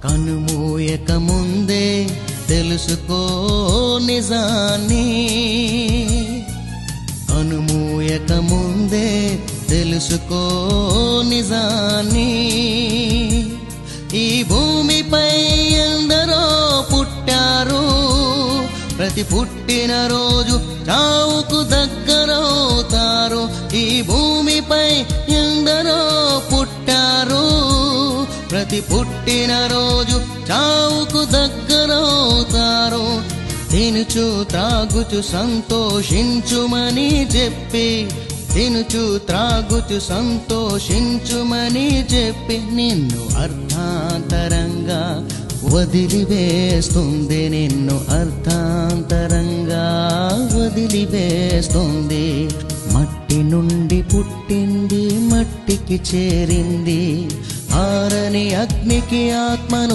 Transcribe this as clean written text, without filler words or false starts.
కనుమూయక ముందే తెలుసుకో నిజాన్ని, కనుమూయక ముందే తెలుసుకో నిజాన్ని. ఈ భూమిపై ఎందరో పుట్టారు, ప్రతి పుట్టిన రోజు చావుకు దగ్గరవుతారు. ఈ భూమిపై ఎందరో పుట్టారు, ప్రతి పుట్టిన రోజు చావుకు దగ్గరవుతారు. తినుచు త్రాగుచు సంతోషించుమని చెప్పి, తినుచు త్రాగుచు సంతోషించుమని చెప్పి నిన్ను అర్థాంతరంగా వదిలివేస్తుంది, నిన్ను అర్థాంతరంగా వదిలివేస్తుంది. మట్టి నుండి పుట్టింది, మట్టికి చేరింది. ఆరని అగ్నికి ఆత్మను